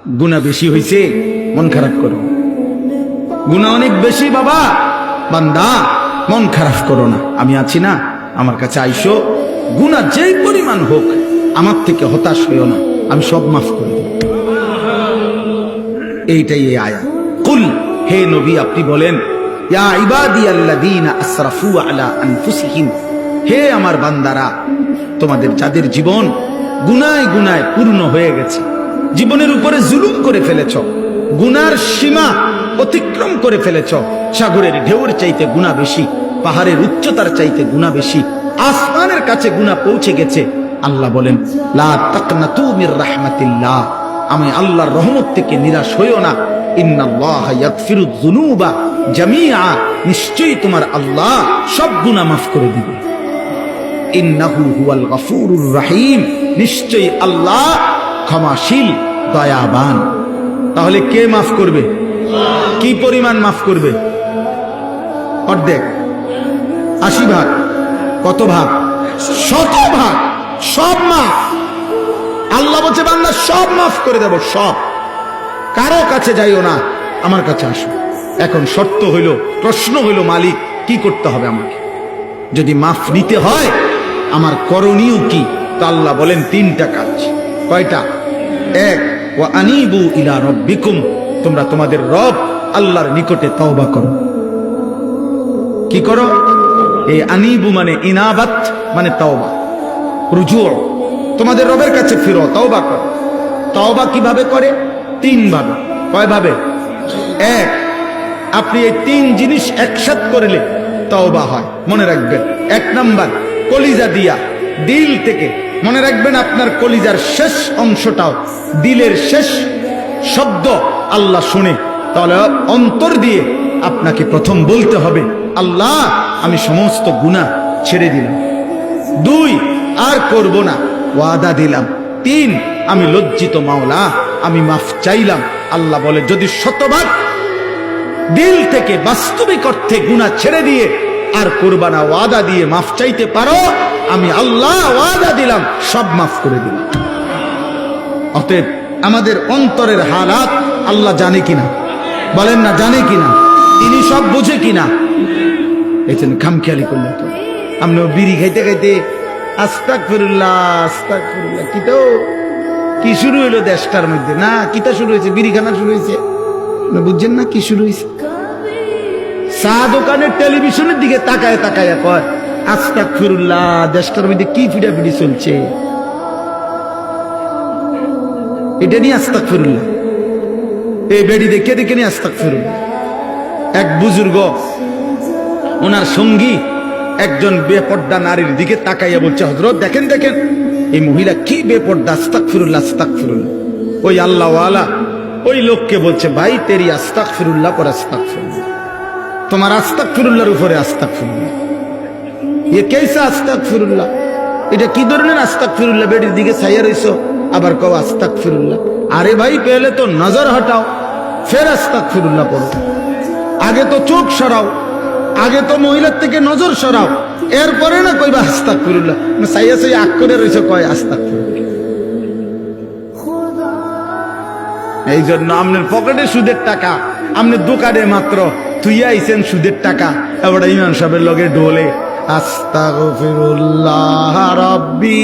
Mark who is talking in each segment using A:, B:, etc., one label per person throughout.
A: গুনাহ বেশি হইছে, মন খারাপ করো। গুনাহ অনেক বেশি বাবা, বান্দা মন খারাপ করো না। আমি আছি না, আমার কাছে আইসো, গুনাহ যেই পরিমাণ হোক আমার থেকে হতাশ হইও না, আমি সব মাফ করে দেব। এইটাই এই আয়াত। কুল, হে নবী আপনি বলেন, ইয়া ইবাদিয়াল্লাযীনা আসরাফু আলা আনফুসিহিম, হে আমার বান্দারা, তোমাদের যাদের জীবন গুনায় গুনায় পূর্ণ হয়ে গেছে, জীবনের উপরে জুলুম করে ফেলেছ, গুনার সীমা অতিক্রম করে ফেলেছ, সাগরের ঢেউর চাইতে গুনাহ বেশি, পাহাড়ের উচ্চতার চাইতে গুনাহ বেশি, আসমানের কাছে গুনাহ পৌঁছে গেছে, আল্লাহ বলেন লা তাকনাতু মির রাহমাতিল্লাহ, আমি আল্লাহর রহমত থেকে নিরাশ হইও না। ইন্নাল্লাহা ইয়াগফিরুয যুনুবা জামিআ, নিশ্চয়ই তোমার আল্লাহ সব গুনাহ মাফ করে দিবে। ইন্নাহু হুয়াল গফুরুর রহিম, নিশ্চয়ই আল্লাহ ক্ষমাশীল দয়াবান। তাহলে কে মাফ করবে? কি পরিমাণ মাফ করবে? অর্ধেক, 80 ভাগ, কত ভাগ? 100 ভাগ, সব মাফ। আল্লাহ বলছে বান্দা সব মাফ করে দেব, সব। কারো কাছে যাইও না, আমার কাছে আসো। এখন শর্ত হইল, প্রশ্ন হইল, মালিক কি করতে হবে আমাকে? যদি মাফ নিতে হয় আমার করণীয় কি? তো আল্লাহ বলেন 3টা কাজ। কয়টা? 1, ওয়া আনিবু ইলা রাব্বিকুম, তোমরা তোমাদের রব আল্লাহর নিকটে তওবা করো। কি করো? এই আনিবু মানে ইনাবাত, মানে তওবা, রুজু, তোমাদের রবের কাছে ফিরো, তওবা করো। তওবা কিভাবে করে? 3 ভাবে। কয় ভাবে? 1, আপনি এই 3 জিনিস একসাথে করলে তওবা হয়, মনে রাখবেন। 1 নাম্বার, কলিজা দিয়া, দিল থেকে। মনে রাখবেন আপনার কলিজার শেষ অংশটাও দিলের শেষ শব্দ আল্লাহ শুনে, তাহলে অন্তর দিয়ে আপনাকে প্রথম বলতে হবে আল্লাহ আমি সমস্ত গুনাহ ছেড়ে দিলাম। 2, আর করব না, ওয়াদা দিলাম। 3, আমি লজ্জিত মাওলা, আমি মাফ চাইলাম। আল্লাহ বলে যদি 100 দিল থেকে বাস্তবিক অর্থে গুনাহ ছেড়ে দিয়ে আর করবা না, ওয়াদা দিয়ে মাফ চাইতে পারো, আমি আল্লাহ ওয়াদা দিলাম সব মাফ করে দিলাম। অতএব আমাদের অন্তরের হালাত আল্লাহ জানে কিনা? বলেন না, জানে কিনা? তিনি সব বুঝে কিনা? এই জন্য খামখেয়ালি করলে তো আমরা বিড়ি খাইতে খাইতে আস্তাগফিরুল্লাহ আস্তাগফিরুল্লাহ, কি শুরু হইলো দেশটার মধ্যে? না, কিতা শুরু হয়েছে? বিড়ি খানা শুরু হয়েছে। বুঝছেন না কি শুরু হয়েছে? চা দোকানের টেলিভিশনের দিকে তাকায় তাকায় কয় আস্তাগফিরুল্লাহ, দেশটার মধ্যে কি ফিডাফিডি চলছে, এটা নিয়ে আস্তাগফিরুল্লাহ। এই বেড়ি দেখে দেখে নিয়ে আস্তাগফিরুল্লাহ। এক বুজুর্গ, ওনার সঙ্গী একজন বেপর্দা নারীর দিকে তাকাইয়া বলছে, হযরত দেখেন দেখেন এই মহিলা কি বেপর্দা, আস্তাগফিরুল্লাহ আস্তাগফিরুল্লাহ। ওই আল্লাহওয়ালা ওই লোককে বলছে, ভাই তেরি আস্তাগফিরুল্লাহ পর আস্তাগফিরুল্লাহ, তোমার আস্তাগফিরুল্লাহর উপরে আস্তাগফিরুল্লাহ। এ কেসা আস্তাগফিরুল্লাহ? এটা কি ধরনের আস্তাগফিরুল্লাহ? বেড়ির দিকে ছাইয়া রইছো আবার কও আস্তাগফিরুল্লাহ। আরে ভাই পেলে তো নজর হটাও, ফের আস্তাগফিরুল্লাহ পড়ো। আগে তো চোখ সরাও, আগে তো মহিলার থেকে নজর সরাও, এরপরে না কইবা আস্তাগফিরুল্লাহ। ছাইয়া ছাইয়া আগ করে রইছো, কয় আস্তাগফিরুল্লাহ। এই জন্য আপনার পকেটে সুদের টাকা, আপনার দোকানে মাত্র তুইয়া আইছেন সুদের টাকা, এবার ইমাম সাহেবের লগে ডোলে আস্তাগফিরুল্লাহ রাব্বি,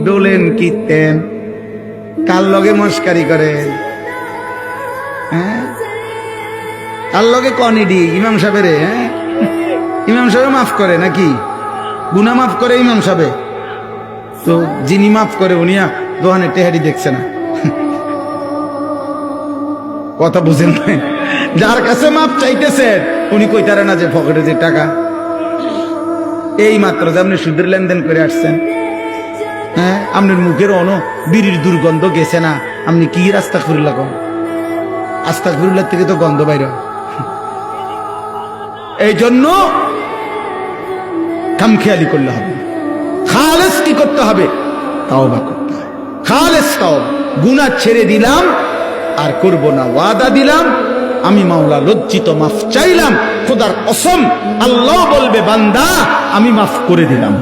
A: ডোলেন কিতেন, কার লগে মস্কারি করেন? হ্যাঁ, কার লগে কনিডি? ইমাম সাহেবের। হ্যাঁ, ইমাম সাহেব মাফ করে নাকি? গুনাহ মাফ করে ইমাম সাহেব? তো যিনি মাফ করে উনিয়া দোহানে টেহারি দেখছে না, কথা বুঝেন না? যার কাছে মাপ চাইতেছেন উনি কইতারে না যে পকেটে যে টাকা। এই মাত্র যে আপনি সুদের লেনদেন করে আসছেন, হ্যাঁ, আপনার মুখের অন বিড়ির দুর্গন্ধ গেছে না, আপনি কি আস্তাগফিরুল্লাহ করেন? আস্তাগফিরুল্লাহ থেকে তো গন্ধ বাইরে। এই জন্য খামখেয়ালি করলে হবে। খালেস কি করতে হবে? তাওবা করতে হবে, খালেস তাওবা। গুনাহ ছেড়ে দিলাম আর করব না, ওয়াদা দিলাম, আমি মাওলা লজ্জিত, মাফ চাইলাম, খোদার কসম আল্লাহ বলবে বান্দা আমি মাফ করে দিলাম।